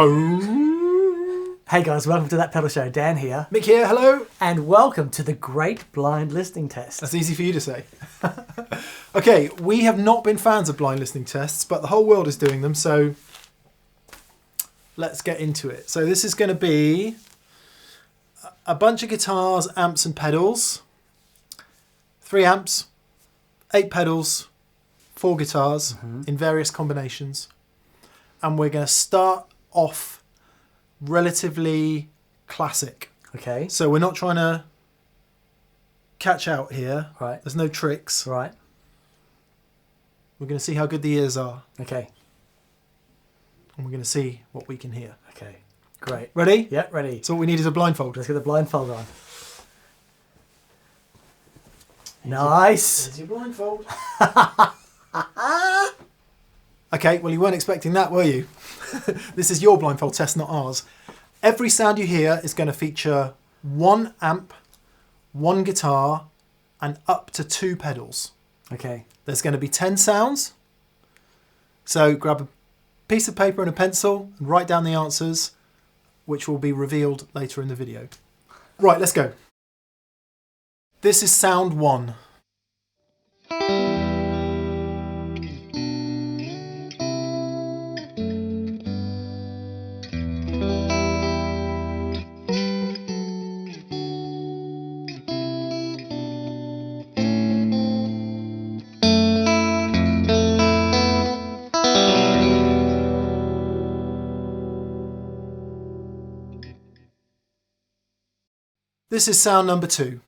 Boom. Hey guys, welcome to That Pedal Show. Dan here. Mick here, hello. And welcome to the Great Blind Listening Test. That's easy for you to say. Okay, we have not been fans of blind listening tests, but the whole world is doing them, so let's get into it. So this is going to be a bunch of guitars, amps and pedals. 3 amps, 8 pedals, 4 guitars in various combinations. And we're going to start off relatively classic. Okay. So we're not trying to catch out here. Right. There's no tricks. Right. We're going to see how good the ears are. Okay. And we're going to see what we can hear. Okay. Great. Ready? Yeah, ready. So all we need is a blindfold. Let's get the blindfold on. Nice. There's your blindfold. Okay, well you weren't expecting that, were you? This is your blindfold test, not ours. Every sound you hear is going to feature 1 amp, 1 guitar, and up to 2 pedals. Okay. There's going to be 10 sounds. So grab a piece of paper and a pencil and write down the answers, which will be revealed later in the video. Right, let's go. This is sound 1. This is sound number 2.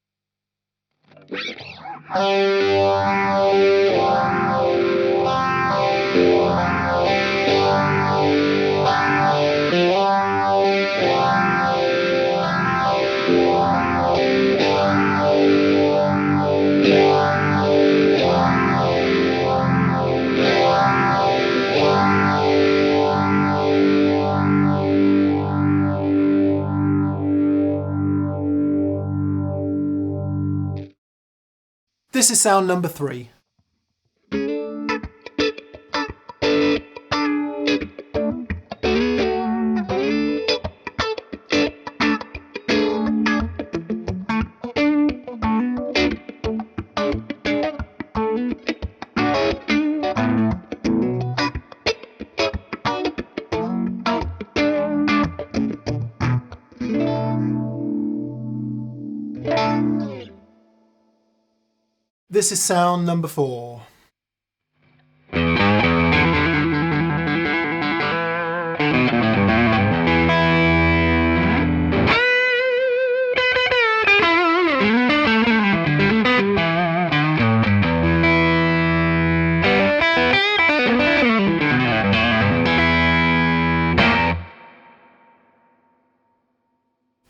This is sound number 3. This is sound number 4.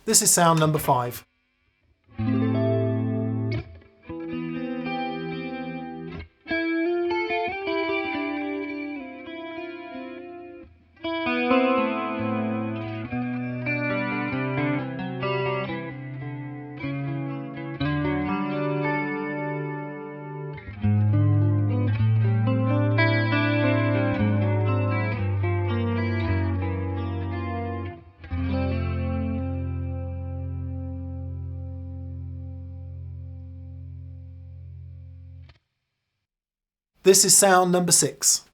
This is sound number 5. This is sound number 6.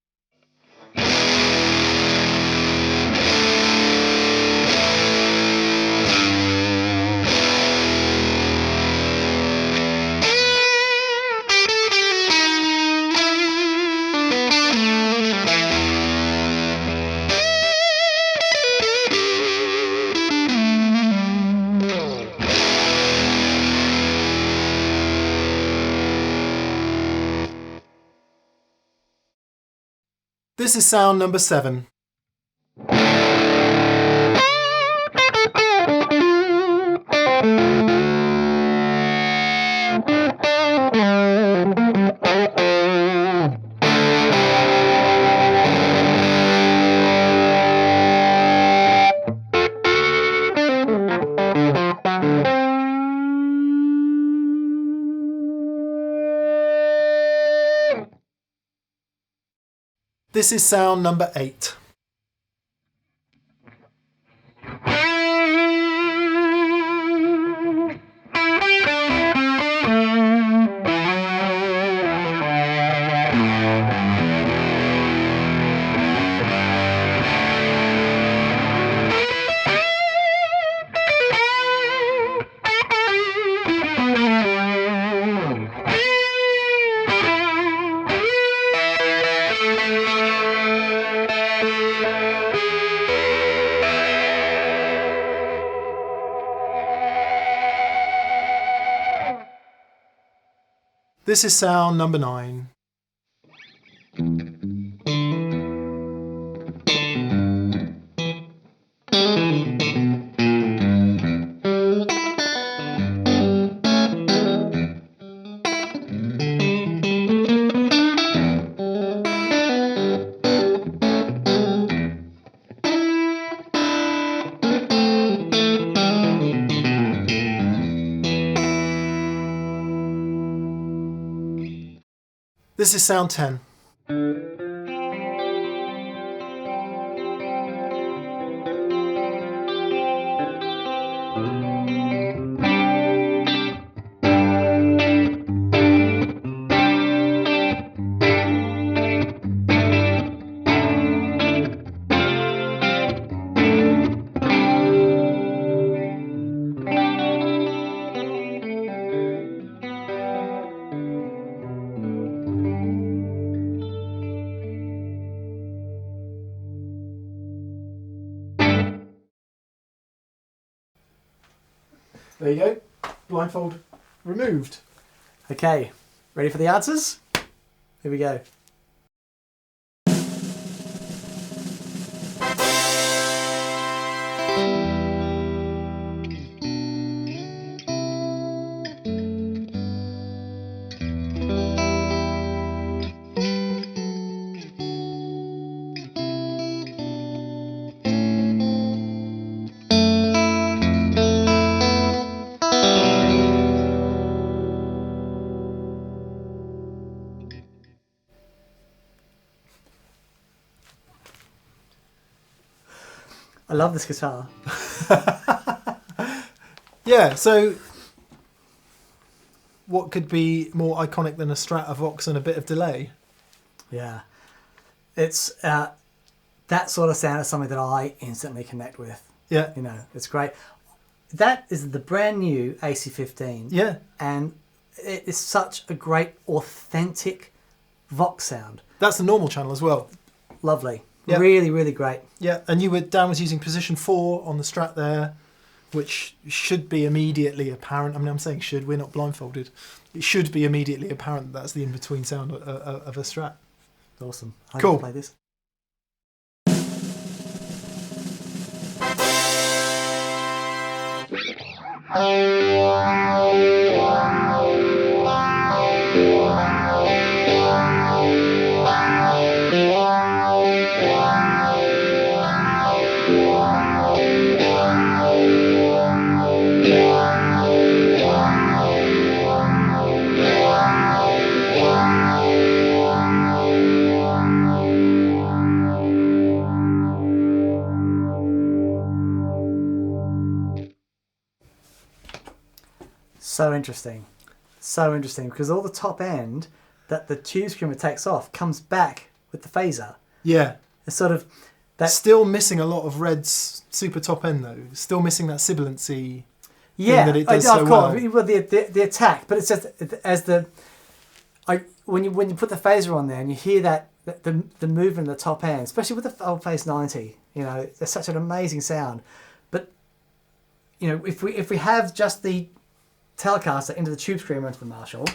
This is sound number 7. This is sound number 8. This is sound number 9. This is sound 10. There you go. Blindfold removed. Okay, ready for the answers? Here we go. I love this guitar. Yeah, so what could be more iconic than a Strat, a Vox and a bit of delay? Yeah. It's that sort of sound is something that I instantly connect with. Yeah. You know, it's great. That is the brand new AC15. Yeah. And it is such a great, authentic Vox sound. That's the normal channel as well. Lovely. Yeah. Really, really great. Yeah, and Dan was using position 4 on the Strat there, which should be immediately apparent. I mean, I'm saying should, we're not blindfolded. It should be immediately apparent that that's the in-between sound of a Strat. Awesome. I Cool. can play this. So interesting. So interesting because all the top end that the tube screamer takes off comes back with the phaser. Yeah. It's sort of that. Still missing a lot of Red's super top end though. Still missing that sibilancy. Yeah, that it does of so course. well. Well, the attack, but it's just as when you put the phaser on there and you hear that the movement in the top end, especially with the old Phase 90, you know, it's such an amazing sound. But you know, if we have just the Telecaster into the tube screamer into the Marshall.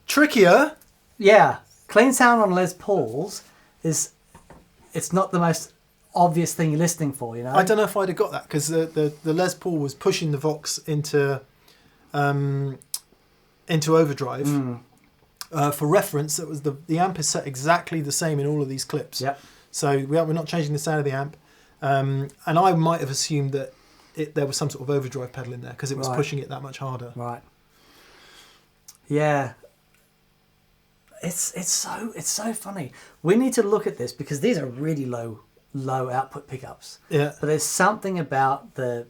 Trickier. Yeah, clean sound on Les Pauls it's not the most obvious thing you're listening for, you know. I don't know if I'd have got that because the Les Paul was pushing the Vox into overdrive. For reference, that was the amp is set exactly the same in all of these clips. Yep. So we're not changing the sound of the amp. And I might have assumed that there was some sort of overdrive pedal in there because it was pushing it that much harder. Right. Yeah. It's so funny. We need to look at this because these are really low output pickups. Yeah. But there's something about the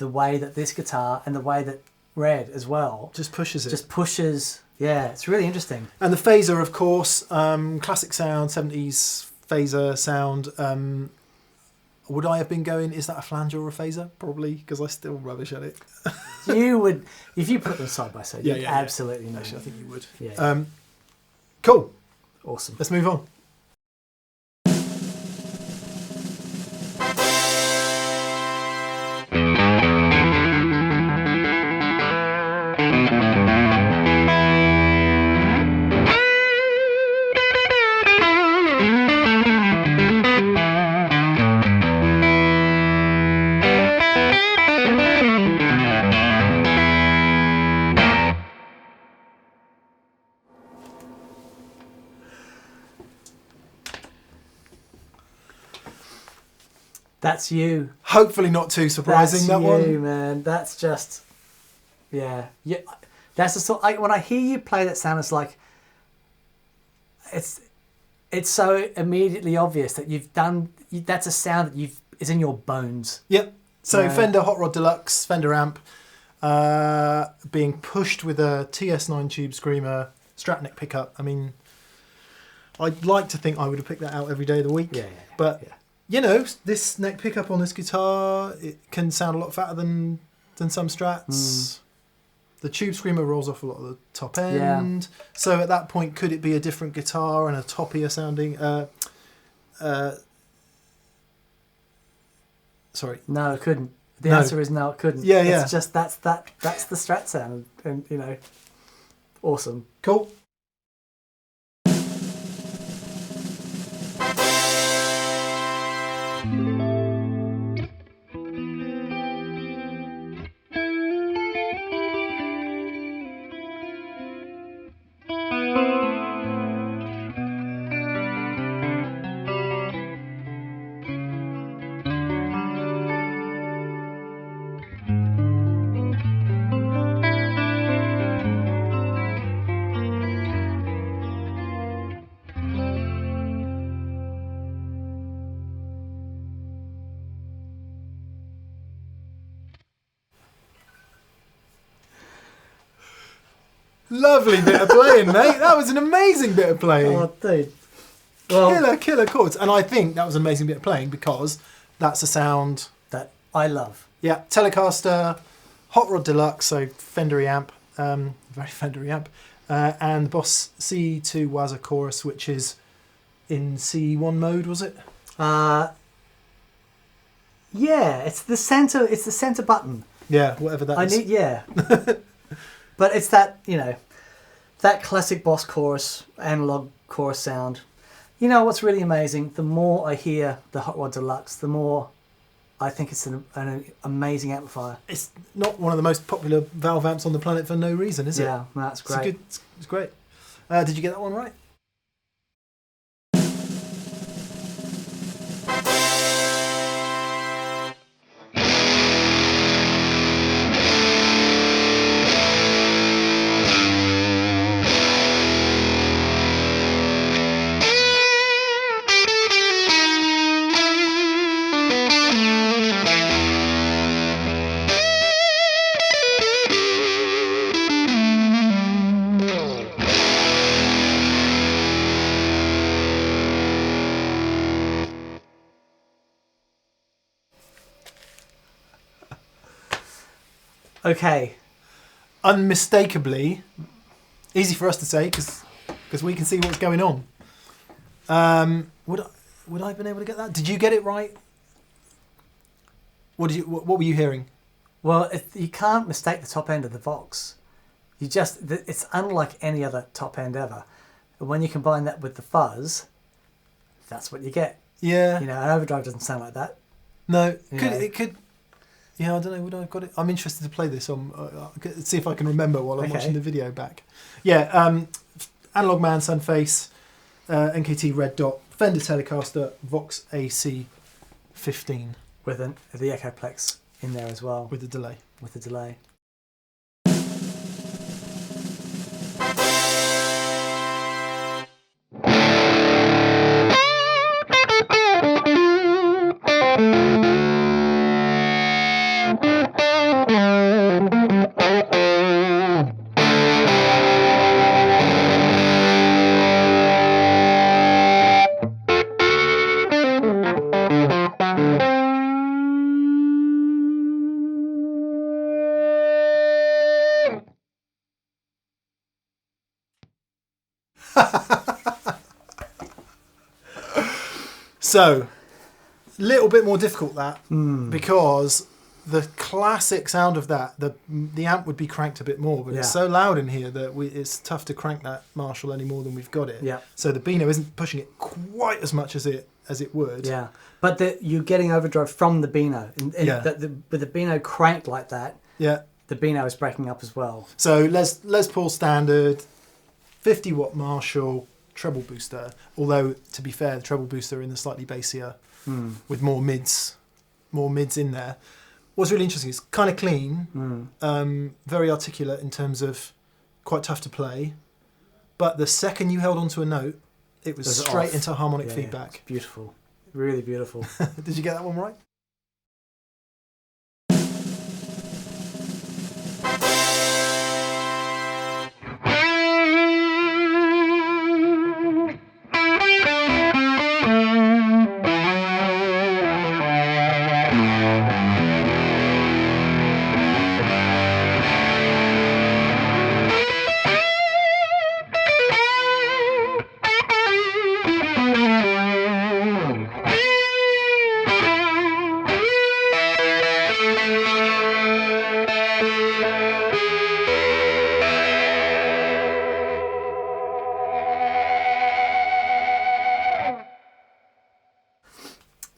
way that this guitar and the way that Red as well just pushes it. Yeah, it's really interesting. And the phaser, of course, classic sound, 70s phaser sound. Would I have been going, is that a flanger or a phaser? Probably, because I still rubbish at it. You would, if you put them side by side, you'd absolutely know. Actually, I think you would. Yeah. Cool. Awesome. Let's move on. That's you. Hopefully not too surprising, That's that one. you, man. That's just, yeah. That's the sort. When I hear you play that sound, it's like it's so immediately obvious that you've done. That's a sound that is in your bones. Yep. So Yeah. Fender Hot Rod Deluxe, Fender amp, being pushed with a TS9 Tube Screamer Strat neck pickup. I mean, I'd like to think I would have picked that out every day of the week. Yeah. But you know, this neck pickup on this guitar, it can sound a lot fatter than some Strats. The Tube Screamer rolls off a lot of the top end. Yeah. So at that point, could it be a different guitar and a toppier sounding? Sorry. No, it couldn't. The No. answer is no, it couldn't. Yeah. It's just that's the Strat sound, and awesome. Cool. Lovely bit of playing, mate. That was an amazing bit of playing. Oh, dude. Well, Killer chords. And I think that was an amazing bit of playing because that's a sound that I love. Yeah, Telecaster, Hot Rod Deluxe, so Fendery amp, very Fendery amp, and the Boss C2 Waza chorus, which is in C1 mode, was it? Yeah, it's the center button. Yeah, whatever that is. But it's that, that classic Boss chorus, analog chorus sound. You know what's really amazing? The more I hear the Hot Rod Deluxe, the more I think it's an amazing amplifier. It's not one of the most popular valve amps on the planet for no reason, is it? Yeah, that's great. It's great. Did you get that one right? Okay. Unmistakably, easy for us to say because we can see what's going on. Would I have been able to get that? Did you get it right? What were you hearing? Well, you can't mistake the top end of the Vox. It's unlike any other top end ever. And when you combine that with the fuzz, that's what you get. Yeah. An overdrive doesn't sound like that. No. It could. Yeah, I don't know. Would I have got it? I'm interested to play this on. See if I can remember while I'm watching the video back. Yeah. Analog Man, Sunface, NKT Red Dot Fender Telecaster Vox AC 15 With the Echoplex in there as well. with the delay. With the delay. So, a little bit more difficult that because the classic sound of that, the amp would be cranked a bit more, but it's so loud in here that it's tough to crank that Marshall any more than we've got it. Yeah. So the Beano isn't pushing it quite as much as it would. Yeah. But you're getting overdrive from the Beano. With the Beano cranked like that, the Beano is breaking up as well. So Les Paul standard, 50 watt Marshall, treble booster. Although, to be fair, the treble booster in the slightly bassier with more mids in there. What's really interesting is kind of clean, very articulate in terms of quite tough to play. But the second you held onto a note, it was straight into harmonic feedback. Yeah, beautiful. Really beautiful. Did you get that one right?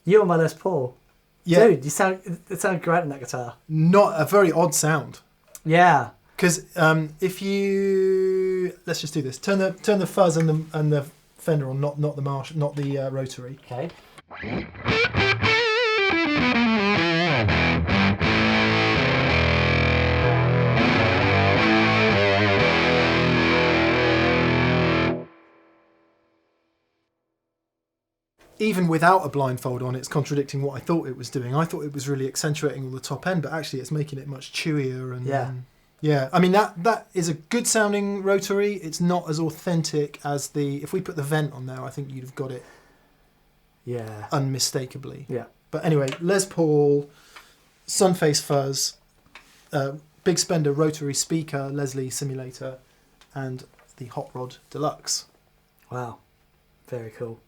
You and my Les Paul. Yeah. Dude, it sounded great on that guitar. Not a very odd sound. Yeah. Because if you let's just do this. Turn the fuzz and the Fender on, not the Marshall, not the rotary. Okay. Even without a blindfold on, it's contradicting what I thought it was doing. I thought it was really accentuating all the top end, but actually it's making it much chewier. And yeah. I mean, that is a good sounding rotary. It's not as authentic as if we put the vent on there, I think you'd have got it unmistakably. Yeah. But anyway, Les Paul, Sunface fuzz, Big Spender rotary speaker, Leslie simulator, and the Hot Rod Deluxe. Wow. Very cool.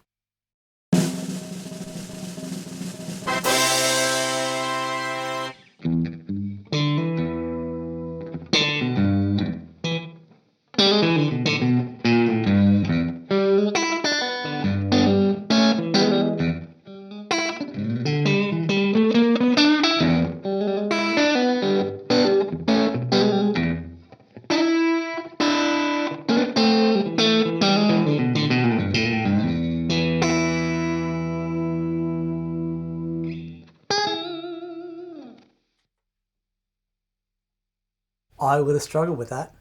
I would have struggled with that.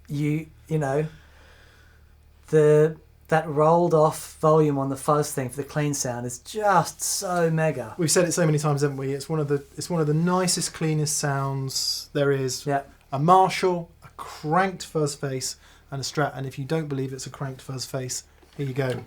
You know, that rolled off volume on the fuzz thing for the clean sound is just so mega. We've said it so many times, haven't we? It's one of the nicest, cleanest sounds there is. Yeah. A Marshall, a cranked fuzz face, and a Strat. And if you don't believe it's a cranked fuzz face, here you go.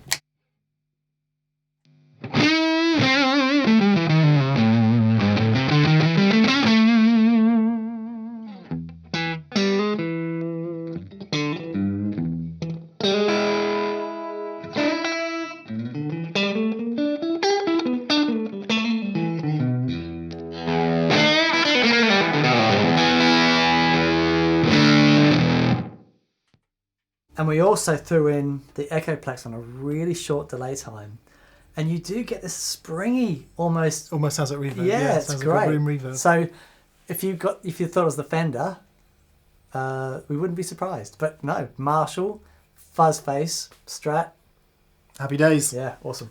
And we also threw in the Echoplex on a really short delay time. And you do get this springy, almost sounds like reverb. Yeah, it's sounds great. Like a room reverb. So if you thought it was the Fender, we wouldn't be surprised. But no, Marshall, fuzz face, Strat, Happy days. Yeah, awesome.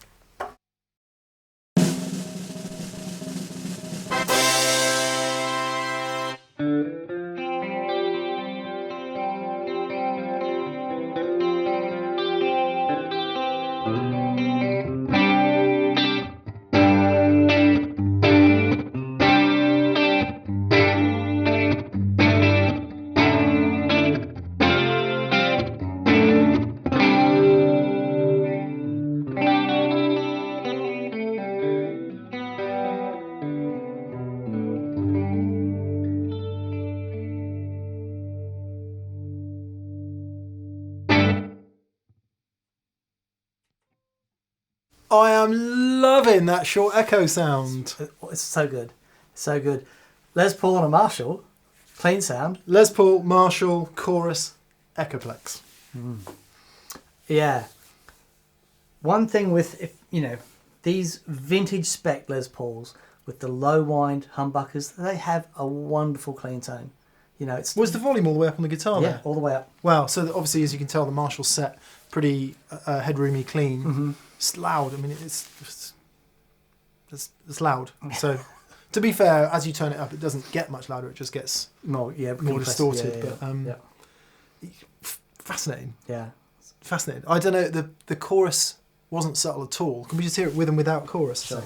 I am loving that short echo sound. It's so good. So good. Les Paul and a Marshall. Clean sound. Les Paul, Marshall, chorus, Echoplex. Yeah. One thing with, these vintage spec Les Pauls with the low wind humbuckers, they have a wonderful clean tone. It's... Was the volume all the way up on the guitar Yeah, there? all the way up. Wow, so obviously, as you can tell, the Marshall's set pretty headroomy clean. Mm-hmm. It's loud. I mean, it's loud. So, to be fair, as you turn it up, it doesn't get much louder. It just gets more distorted. Fascinating. Yeah. Fascinating. I don't know. The chorus wasn't subtle at all. Can we just hear it with and without chorus? Sure.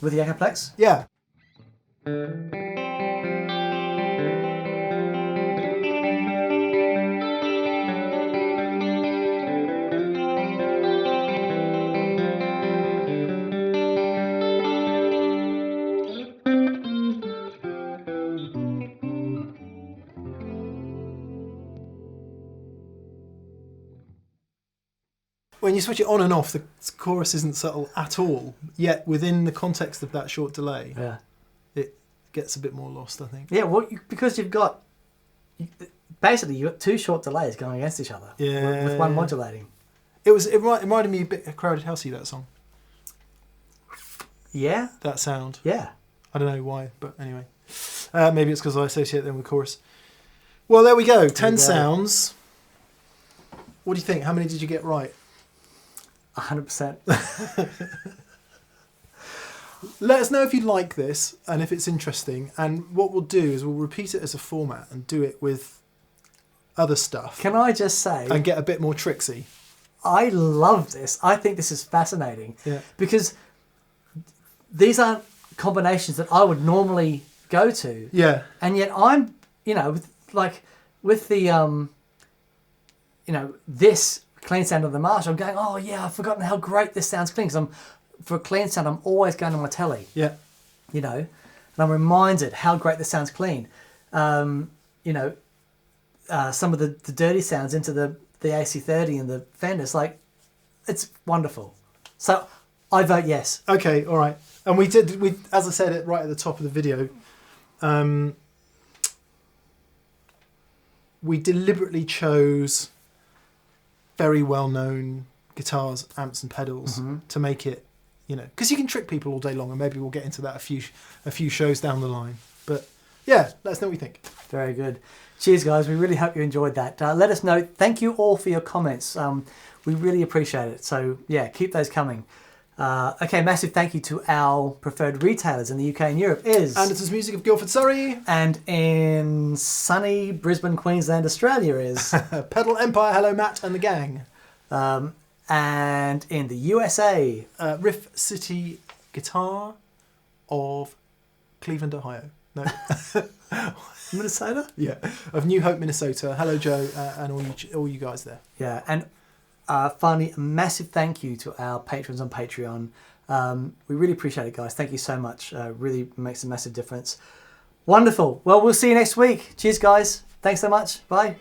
With the Echoplex? Yeah. When you switch it on and off, the chorus isn't subtle at all. Yet within the context of that short delay, it gets a bit more lost, I think. Yeah, well, because you've got two short delays going against each other. Yeah. With one modulating. It reminded me a bit of Crowded Housey, that song. Yeah. That sound. Yeah. I don't know why, but anyway. Maybe it's because I associate them with chorus. Well, there we go. 10 sounds. What do you think? How many did you get right? 100%. Let us know if you like this and if it's interesting. And what we'll do is we'll repeat it as a format and do it with other stuff. Can I just say... And get a bit more tricksy. I love this. I think this is fascinating. Yeah. Because these aren't combinations that I would normally go to. Yeah. And yet I'm, with the, this clean sound of the Marshall, I'm going, oh yeah, I've forgotten how great this sounds clean. Because for a clean sound, I'm always going to my telly. Yeah. And I'm reminded how great this sounds clean. Some of the dirty sounds into the AC30 and the Fenders, it's wonderful. So I vote yes. Okay, all right. And we as I said it right at the top of the video, we deliberately chose very well-known guitars, amps and pedals to make it, because you can trick people all day long, and maybe we'll get into that a few shows down the line. But yeah, let us know what you think. Very good. Cheers, guys. We really hope you enjoyed that. Let us know. Thank you all for your comments. We really appreciate it. So yeah, keep those coming. Okay, massive thank you to our preferred retailers in the UK and Europe is... Anderton's Music of Guildford, Surrey. And in sunny Brisbane, Queensland, Australia is... Pedal Empire, hello Matt and the gang. And in the USA... Riff City Guitar of Cleveland, Ohio. No. Minnesota? Yeah, of New Hope, Minnesota. Hello Joe and all you guys there. Yeah, and finally, a massive thank you to our patrons on Patreon. We really appreciate it, guys. Thank you so much. Really makes a massive difference. Wonderful. Well, we'll see you next week. Cheers, guys. Thanks so much. Bye.